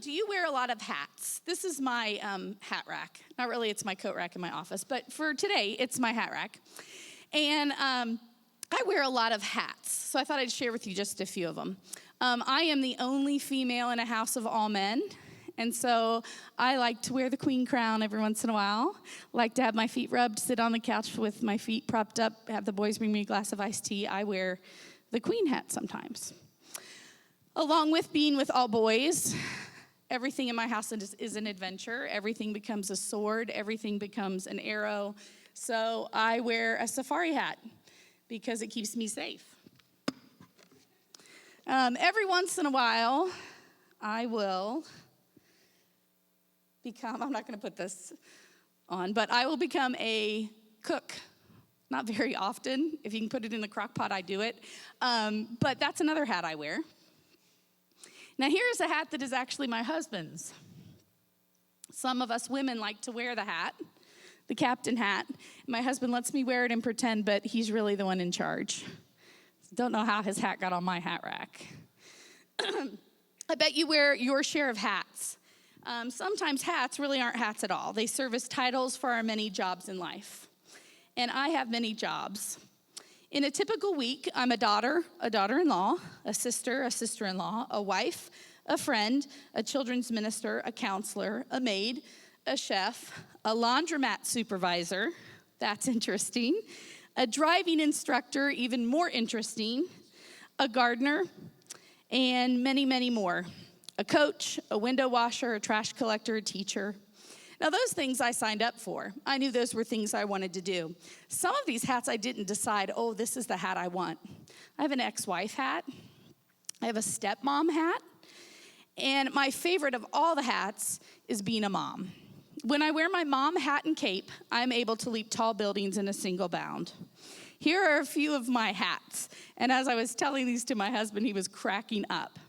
Do you wear a lot of hats? This is my hat rack. Not really, it's my coat rack in my office, but for today, it's my hat rack. And I wear a lot of hats, so I thought I'd share with you just a few of them. I am the only female in a house of all men, and so I like to wear the queen crown every once in a while. Like to have my feet rubbed, sit on the couch with my feet propped up, have the boys bring me a glass of iced tea. I wear the queen hat sometimes. Along with being with all boys, everything in my house is an adventure. Everything becomes a sword. Everything becomes an arrow. So I wear a safari hat because it keeps me safe. Every once in a while, I will become, I'm not going to put this on, but I will become a cook. Not very often. If you can put it in the crock pot, I do it. But that's another hat I wear. Now, here's a hat that is actually my husband's. Some of us women like to wear the hat, the captain hat. My husband lets me wear it and pretend, but he's really the one in charge. Don't know how his hat got on my hat rack. I bet you wear your share of hats. Sometimes hats really aren't hats at all. They serve as titles for our many jobs in life. And I have many jobs. In a typical week, I'm a daughter-in-law, a sister-in-law, a wife, a friend, a children's minister, a counselor, a maid, a chef, a laundromat supervisor, that's interesting, a driving instructor, even more interesting, a gardener, and many, many more. A coach, a window washer, a trash collector, a teacher. Now, those things I signed up for. I knew those were things I wanted to do. Some of these hats I didn't decide, oh, this is the hat I want. I have an ex-wife hat. I have a stepmom hat. And my favorite of all the hats is being a mom. When I wear my mom hat and cape, I'm able to leap tall buildings in a single bound. Here are a few of my hats. And as I was telling these to my husband, he was cracking up.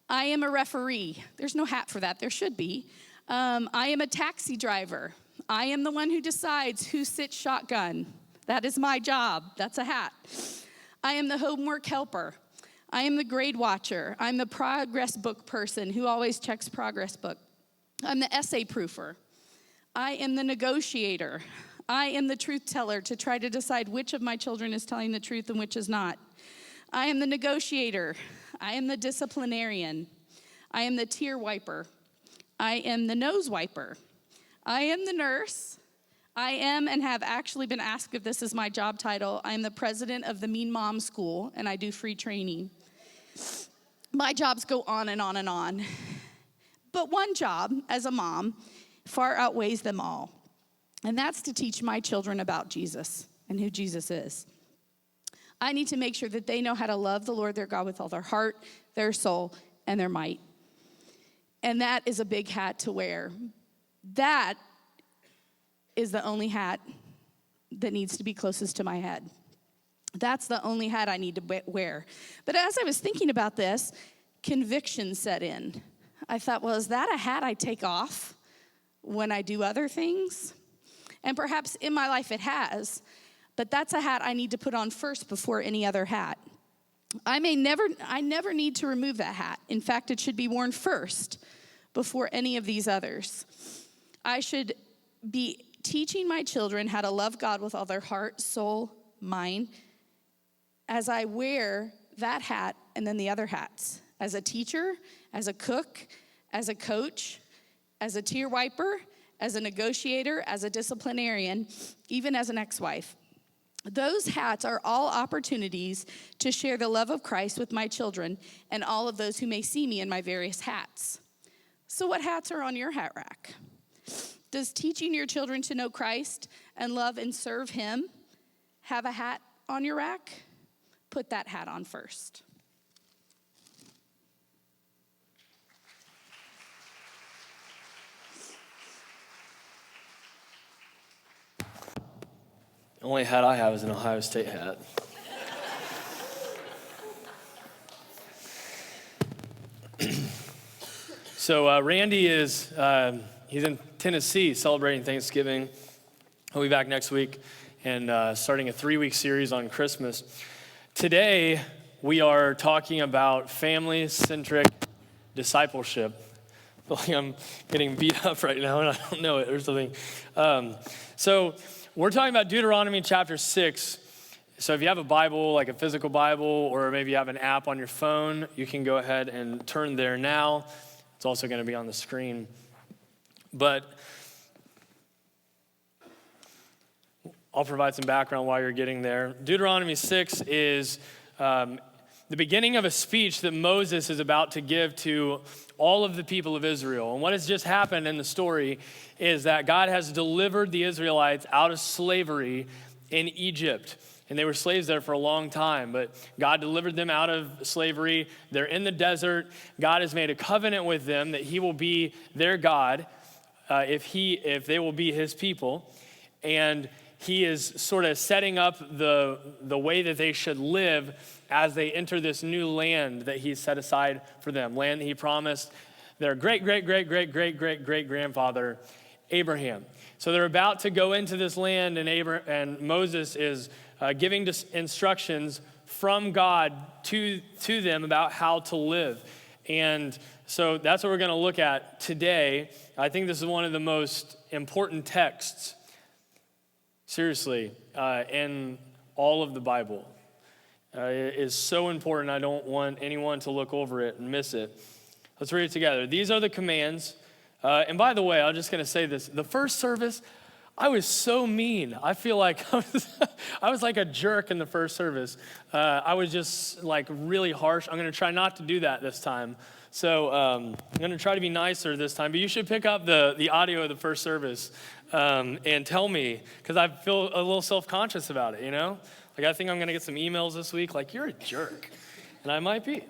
I am a referee. There's no hat for that. There should be. I am a taxi driver. I am the one who decides who sits shotgun. That is my job. That's a hat. I am the homework helper. I am the grade watcher. I'm the progress book person who always checks progress book. I'm the essay proofer. I am the negotiator. I am the truth teller to try to decide which of my children is telling the truth and which is not. I am the negotiator. I am the disciplinarian. I am the tear wiper. I am the nose wiper. I am the nurse. I am and have actually been asked if this is my job title. I am the president of the Mean Mom School, and I do free training. My jobs go on and on and on. But one job as a mom far outweighs them all, and that's to teach my children about Jesus and who Jesus is. I need to make sure that they know how to love the Lord their God with all their heart, their soul, and their might. And that is a big hat to wear. That is the only hat that needs to be closest to my head. That's the only hat I need to wear. But as I was thinking about this, conviction set in. I thought, well, is that a hat I take off when I do other things? And perhaps in my life it has, but that's a hat I need to put on first before any other hat. I never need to remove that hat. In fact, it should be worn first before any of these others. I should be teaching my children how to love God with all their heart, soul, mind, as I wear that hat and then the other hats. As a teacher, as a cook, as a coach, as a tear wiper, as a negotiator, as a disciplinarian, even as an ex-wife. Those hats are all opportunities to share the love of Christ with my children and all of those who may see me in my various hats. So what hats are on your hat rack? Does teaching your children to know Christ and love and serve him have a hat on your rack? Put that hat on first. The only hat I have is an Ohio State hat. So Randy he's in Tennessee celebrating Thanksgiving. He'll be back next week and starting a 3-week series on Christmas. Today, we are talking about family-centric discipleship. feel like I'm getting beat up right now and I don't know it or something. So we're talking about Deuteronomy chapter 6. So if you have a Bible, like a physical Bible, or maybe you have an app on your phone, you can go ahead and turn there now. It's also going to be on the screen. But I'll provide some background while you're getting there. Deuteronomy 6 is the beginning of a speech that Moses is about to give to all of the people of Israel. And what has just happened in the story is that God has delivered the Israelites out of slavery in Egypt. And they were slaves there for a long time, but God delivered them out of slavery. They're in the desert. God has made a covenant with them that he will be their God if they will be his people. And he is sort of setting up the way that they should live as they enter this new land that he's set aside for them, land that he promised their great-great-great-great-great-great-grandfather, Abraham. So they're about to go into this land, and Moses is giving instructions from God to them about how to live. And so that's what we're going to look at today. I think this is one of the most important texts, seriously, in all of the Bible. It is so important. I don't want anyone to look over it and miss it. Let's read it together. These are the commands. And by the way, I'm just going to say this. The first service, I was so mean. I feel like I was like a jerk in the first service. I was just like really harsh. I'm going to try not to do that this time. So I'm going to try to be nicer this time. But you should pick up the audio of the first service and tell me, because I feel a little self-conscious about it, you know? Like I think I'm going to get some emails this week like, you're a jerk. And I might be.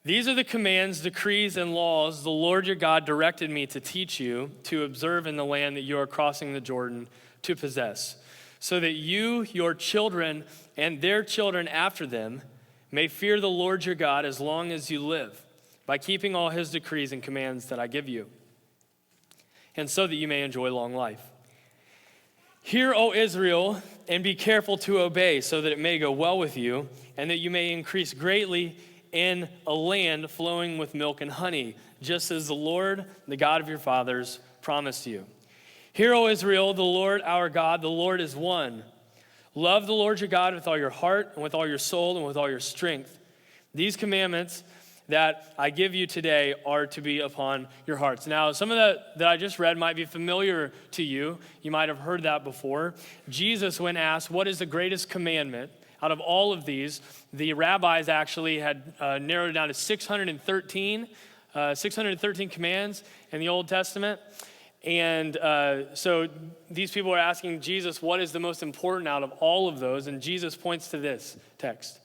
These are the commands, decrees, and laws the Lord your God directed me to teach you to observe in the land that you are crossing the Jordan to possess, so that you, your children, and their children after them may fear the Lord your God as long as you live, by keeping all his decrees and commands that I give you, and so that you may enjoy long life. Hear, O Israel, and be careful to obey, so that it may go well with you, and that you may increase greatly in a land flowing with milk and honey, just as the Lord, the God of your fathers, promised you. Hear, O Israel, the Lord our God, the Lord is one. Love the Lord your God with all your heart and with all your soul and with all your strength. These commandments that I give you today are to be upon your hearts. Now, some of that I just read might be familiar to you. You might have heard that before. Jesus, when asked, what is the greatest commandment? Out of all of these, the rabbis actually had narrowed it down to 613 commands in the Old Testament. And so these people are asking Jesus, what is the most important out of all of those? And Jesus points to this text.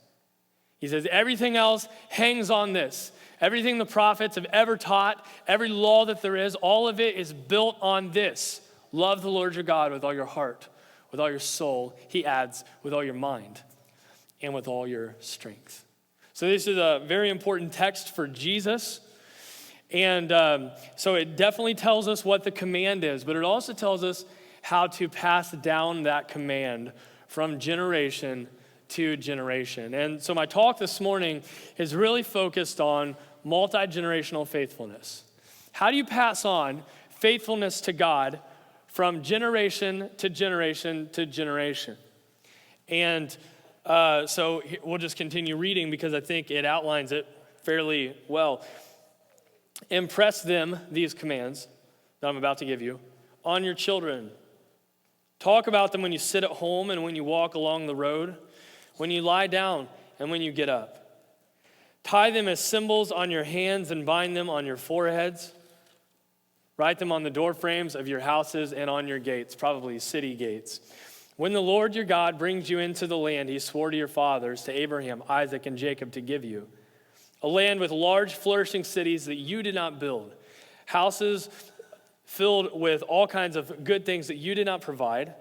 He says, everything else hangs on this. Everything the prophets have ever taught, every law that there is, all of it is built on this. Love the Lord your God with all your heart, with all your soul. He adds, with all your mind, and with all your strength. So this is a very important text for Jesus. And so it definitely tells us what the command is, but it also tells us how to pass down that command from generation to generation. And so my talk this morning is really focused on multi-generational faithfulness. How do you pass on faithfulness to God from generation to generation to generation? And so we'll just continue reading because I think it outlines it fairly well. Impress them, these commands that I'm about to give you, on your children. Talk about them when you sit at home and when you walk along the road, when you lie down and when you get up. Tie them as symbols on your hands and bind them on your foreheads. Write them on the doorframes of your houses and on your gates, probably city gates. When the Lord your God brings you into the land he swore to your fathers, to Abraham, Isaac, and Jacob to give you, a land with large flourishing cities that you did not build, houses filled with all kinds of good things that you did not provide,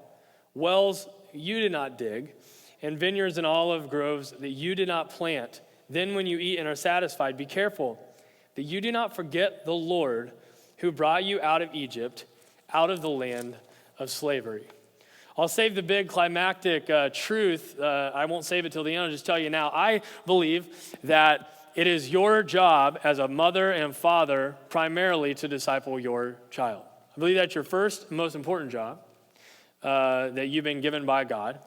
wells you did not dig, and vineyards and olive groves that you did not plant. Then when you eat and are satisfied, be careful that you do not forget the Lord who brought you out of Egypt, out of the land of slavery. I'll save the big climactic truth. I won't save it till the end. I'll just tell you now. I believe that it is your job as a mother and father primarily to disciple your child. I believe that's your first and most important job that you've been given by God.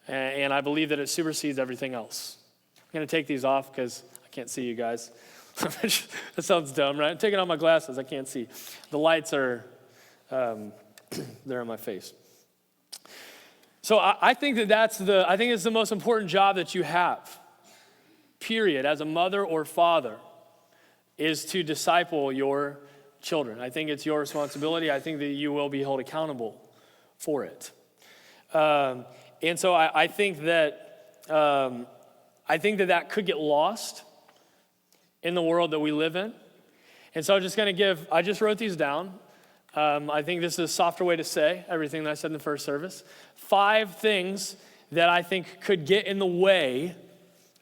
And I believe that it supersedes everything else. I'm going to take these off because I can't see you guys. That sounds dumb, right? I'm taking off my glasses. I can't see. The lights are, they're on my face. So I think it's the most important job that you have, period, as a mother or father, is to disciple your children. I think it's your responsibility. I think that you will be held accountable for it. And so I think that that could get lost in the world that we live in. And so I just wrote these down. I think this is a softer way to say everything that I said in the first service. 5 things that I think could get in the way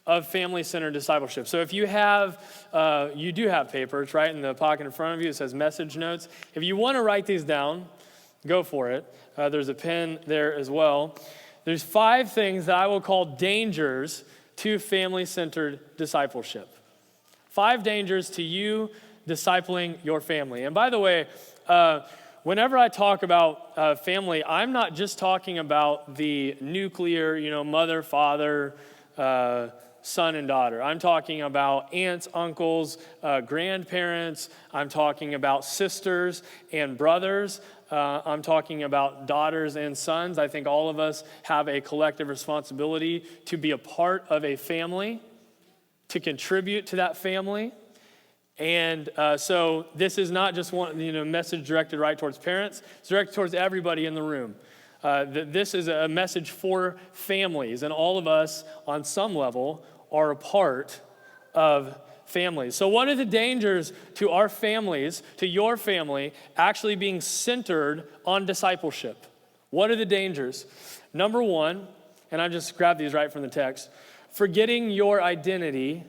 of family-centered discipleship. So if you do have papers, right, in the pocket in front of you. It says message notes. If you want to write these down, go for it. There's a pen there as well. There's 5 things that I will call dangers to family-centered discipleship. 5 dangers to you discipling your family. And by the way, whenever I talk about family, I'm not just talking about the nuclear, mother, father, son and daughter. I'm talking about aunts, uncles, grandparents. I'm talking about sisters and brothers. I'm talking about daughters and sons. I think all of us have a collective responsibility to be a part of a family, to contribute to that family. And so this is not just one message directed right towards parents. It's directed towards everybody in the room. This is a message for families, and all of us on some level are a part of families. So what are the dangers to our families, to your family, actually being centered on discipleship? What are the dangers? Number 1, and I just grabbed these right from the text, forgetting your identity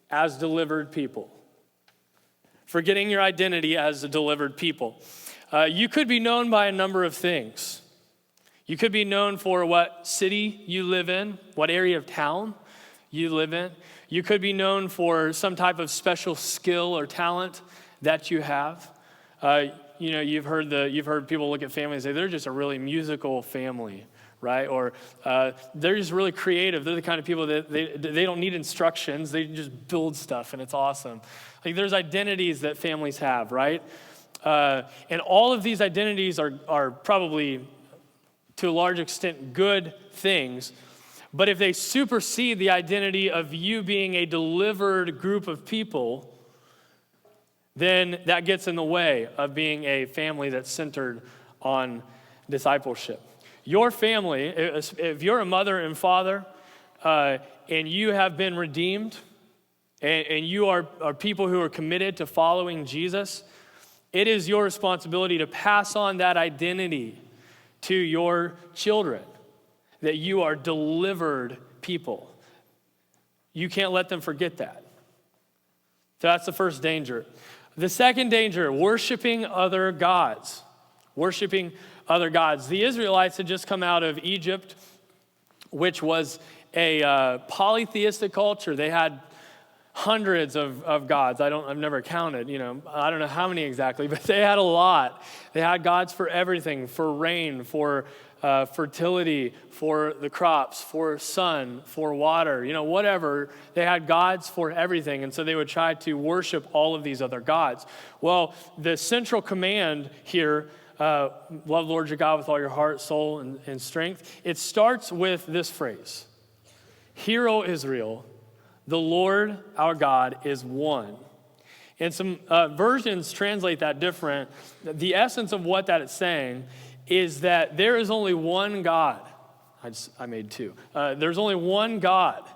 as delivered people. Forgetting your identity as a delivered people. You could be known by a number of things. You could be known for what city you live in, what area of town you live in. You could be known for some type of special skill or talent that you have. You've heard people look at families and say they're just a really musical family, right? Or they're just really creative. They're the kind of people that they don't need instructions. They just build stuff, and it's awesome. Like, there's identities that families have, right? And all of these identities are probably, to a large extent, good things. But if they supersede the identity of you being a delivered group of people, then that gets in the way of being a family that's centered on discipleship. Your family, if you're a mother and father, and you have been redeemed, and you are people who are committed to following Jesus, it is your responsibility to pass on that identity to your children, that you are delivered people. You can't let them forget that. So that's the first danger. The second danger, worshiping other gods. Worshiping other gods. The Israelites had just come out of Egypt, which was a polytheistic culture. They had hundreds of gods. I've never counted, I don't know how many exactly, but they had a lot. They had gods for everything, for rain, for fertility, for the crops, for sun, for water, whatever. They had gods for everything, and so they would try to worship all of these other gods. Well, the central command here, love the Lord your God with all your heart, soul, and strength, it starts with this phrase: Hear, O Israel, the Lord our God is one. And some versions translate that different. The essence of what that is saying is that there is only one God. I made 2. There's only one God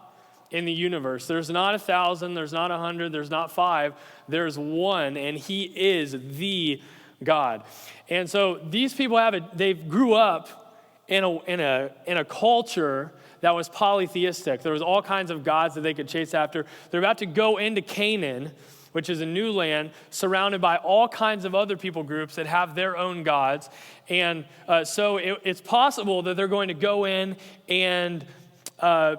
in the universe. There's not 1,000, there's not 100, there's not 5. There's one, and he is the God. And so these people they grew up in a culture that was polytheistic. There was all kinds of gods that they could chase after. They're about to go into Canaan, which is a new land, surrounded by all kinds of other people groups that have their own gods. And so it's possible that they're going to go in and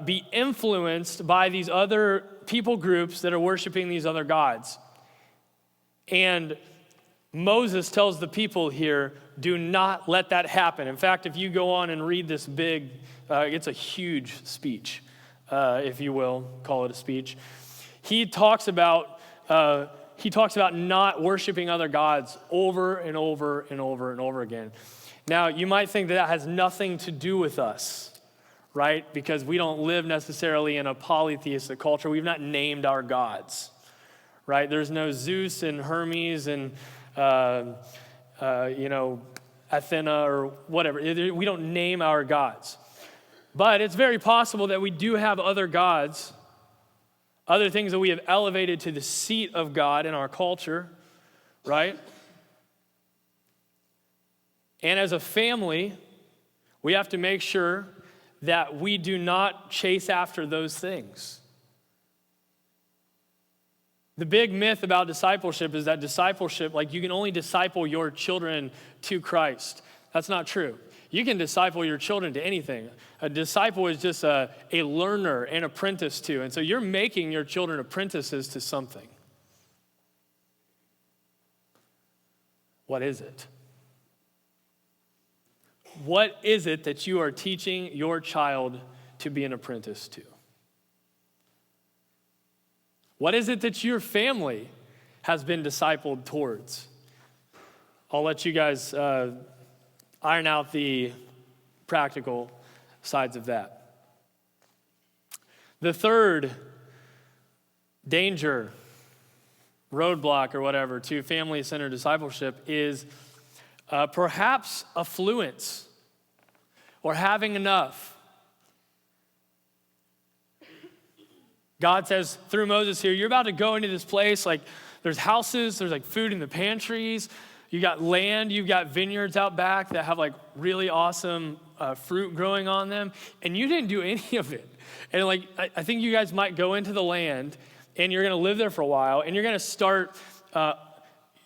be influenced by these other people groups that are worshiping these other gods. And Moses tells the people here, do not let that happen. In fact, if you go on and read this big, it's a huge speech, if you will, call it a speech. He talks about not worshiping other gods over and over and over and over again. Now, you might think that has nothing to do with us, right? Because we don't live necessarily in a polytheistic culture. We've not named our gods, right? There's no Zeus and Hermes and, Athena or whatever. We don't name our gods. But it's very possible that we do have other gods, other things that we have elevated to the seat of God in our culture, right? And as a family, we have to make sure that we do not chase after those things. The big myth about discipleship is that discipleship, like you can only disciple your children to Christ. That's not true. You can disciple your children to anything. A disciple is just a learner, an apprentice to. And so you're making your children apprentices to something. What is it? What is it that you are teaching your child to be an apprentice to? What is it that your family has been discipled towards? I'll let you guys iron out the practical sides of that. The third danger, roadblock or whatever to family-centered discipleship is perhaps affluence or having enough. God says through Moses here, you're about to go into this place, like there's houses, there's like food in the pantries, you got land, you've got vineyards out back that have like really awesome fruit growing on them, and you didn't do any of it. And like, I think you guys might go into the land and you're gonna live there for a while and you're gonna start,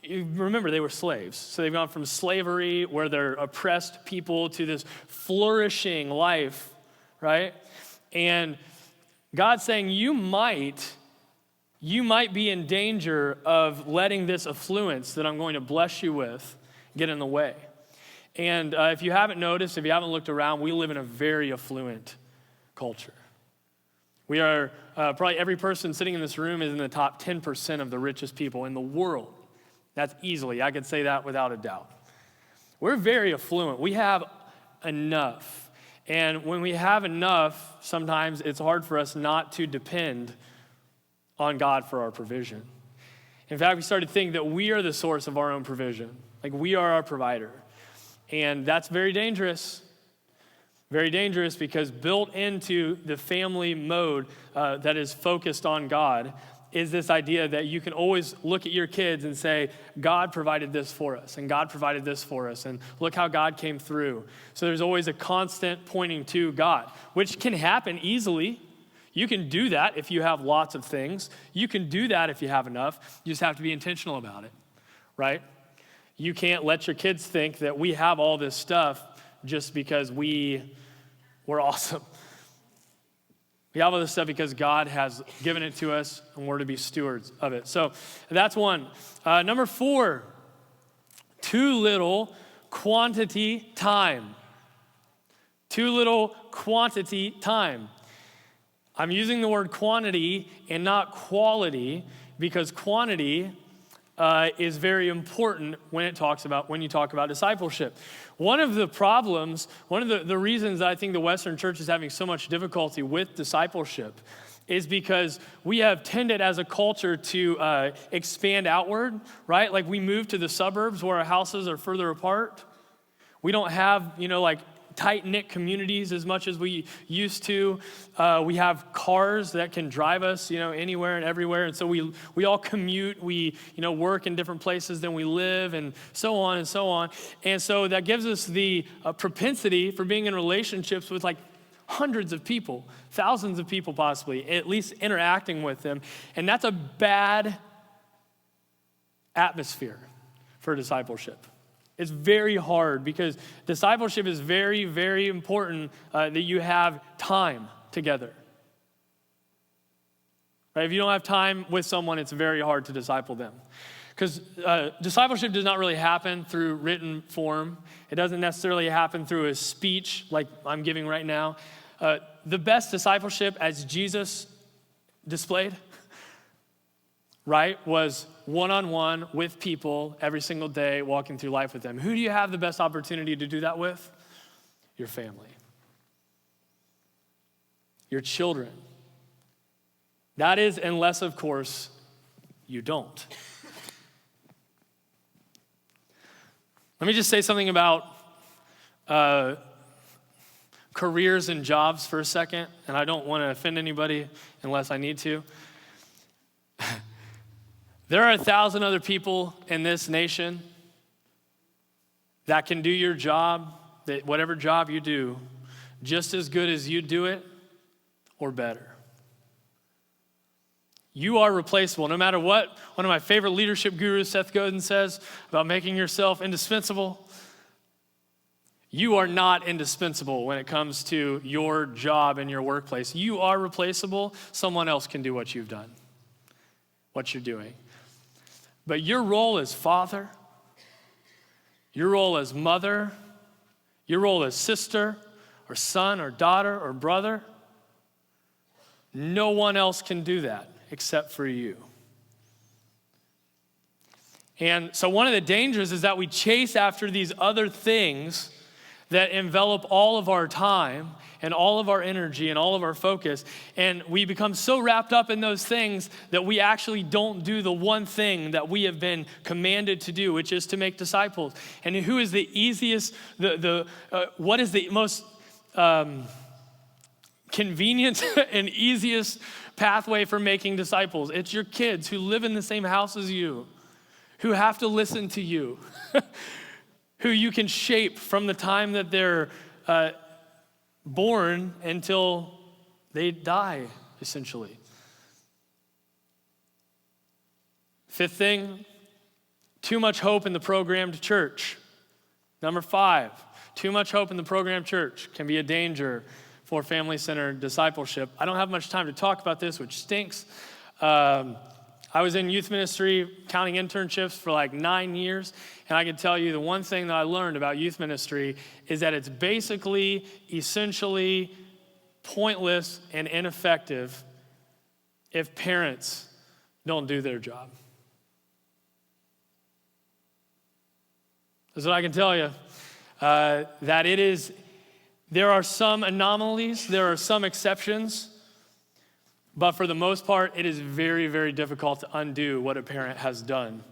remember they were slaves. So they've gone from slavery where they're oppressed people to this flourishing life, right? And God's saying you might be in danger of letting this affluence that I'm going to bless you with get in the way. And if you haven't noticed, if you haven't looked around, we live in a very affluent culture. We are, probably every person sitting in this room is in the top 10% of the richest people in the world. That's easily, I could say that without a doubt. We're very affluent. We have enough. And when we have enough, sometimes it's hard for us not to depend on God for our provision. In fact, we started to think that we are the source of our own provision. Like we are our provider. And that's very dangerous. Very dangerous because built into the family mode that is focused on God is this idea that you can always look at your kids and say, God provided this for us, and God provided this for us, and look how God came through. So there's always a constant pointing to God, which can happen easily. You can do that if you have lots of things. You can do that if you have enough. You just have to be intentional about it, right? You can't let your kids think that we have all this stuff just because we're awesome. We have all this stuff because God has given it to us and we're to be stewards of it. So that's one. Number 4, too little quantity time. Too little quantity time. I'm using the word quantity and not quality because quantity is very important when you talk about discipleship. One of the problems, one of the reasons that I think the Western church is having so much difficulty with discipleship is because we have tended as a culture to expand outward, right? Like we move to the suburbs where our houses are further apart. We don't have, like tight-knit communities as much as we used to. We have cars that can drive us, anywhere and everywhere. And so we all commute. We, work in different places than we live and so on and so on. And so that gives us the propensity for being in relationships with like hundreds of people, thousands of people possibly, at least interacting with them. And that's a bad atmosphere for discipleship. It's very hard because discipleship is very, very important that you have time together. right? If you don't have time with someone, it's very hard to disciple them. Because discipleship does not really happen through written form. It doesn't necessarily happen through a speech like I'm giving right now. The best discipleship, as Jesus displayed, right, was one-on-one with people every single day, walking through life with them. Who do you have the best opportunity to do that with? Your family. Your children. That is, unless, of course, you don't. Let me just say something about careers and jobs for a second, and I don't want to offend anybody unless I need to. There are 1,000 other people in this nation that can do your job, that whatever job you do, just as good as you do it or better. You are replaceable. No matter what one of my favorite leadership gurus, Seth Godin, says about making yourself indispensable, you are not indispensable when it comes to your job and your workplace. You are replaceable. Someone else can do what you've done, what you're doing. But your role as father, your role as mother, your role as sister or son or daughter or brother, no one else can do that except for you. And so one of the dangers is that we chase after these other things that envelop all of our time and all of our energy and all of our focus, and we become so wrapped up in those things that we actually don't do the one thing that we have been commanded to do, which is to make disciples. And who is the easiest, what is the most convenient and easiest pathway for making disciples? It's your kids who live in the same house as you, who have to listen to you, who you can shape from the time that they're born until they die, essentially. Fifth thing, too much hope in the programmed church. Number 5, too much hope in the programmed church can be a danger for family-centered discipleship. I don't have much time to talk about this, which stinks. I was in youth ministry, counting internships for like 9 years, and I can tell you the one thing that I learned about youth ministry is that it's basically, essentially pointless and ineffective if parents don't do their job. That's what I can tell you. That it is, there are some anomalies, there are some exceptions, but for the most part, it is very, very difficult to undo what a parent has done.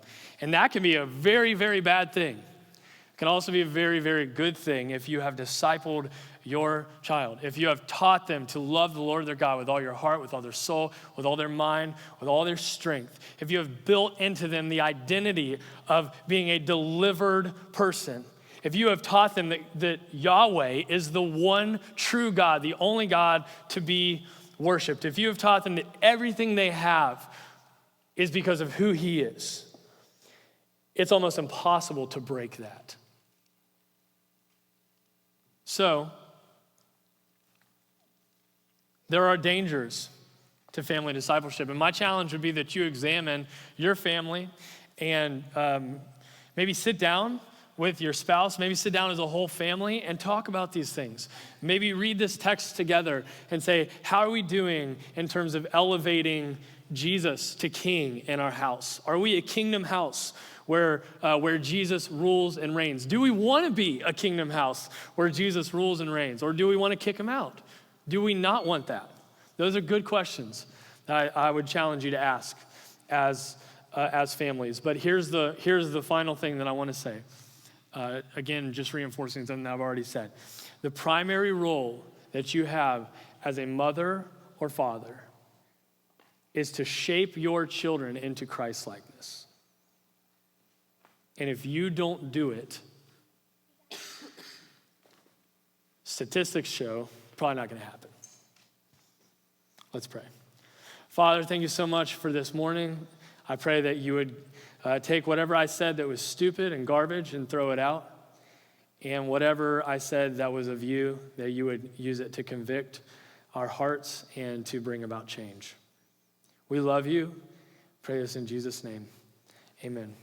And that can be a very, very bad thing. It can also be a very, very good thing if you have discipled your child, if you have taught them to love the Lord their God with all your heart, with all their soul, with all their mind, with all their strength, if you have built into them the identity of being a delivered person, if you have taught them that Yahweh is the one true God, the only God to be worshiped, if you have taught them that everything they have is because of who he is, it's almost impossible to break that. So, there are dangers to family discipleship, and my challenge would be that you examine your family and maybe sit down with your spouse, maybe sit down as a whole family and talk about these things. Maybe read this text together and say, how are we doing in terms of elevating Jesus to king in our house? Are we a kingdom house where Jesus rules and reigns? Do we want to be a kingdom house where Jesus rules and reigns? Or do we want to kick him out? Do we not want that? Those are good questions that I would challenge you to ask as families. But here's the final thing that I want to say. Again, just reinforcing something that I've already said. The primary role that you have as a mother or father is to shape your children into Christ-likeness. And if you don't do it, statistics show probably not going to happen. Let's pray. Father, thank you so much for this morning. I pray that you would take whatever I said that was stupid and garbage and throw it out. And whatever I said that was of you, that you would use it to convict our hearts and to bring about change. We love you. Pray this in Jesus' name. Amen.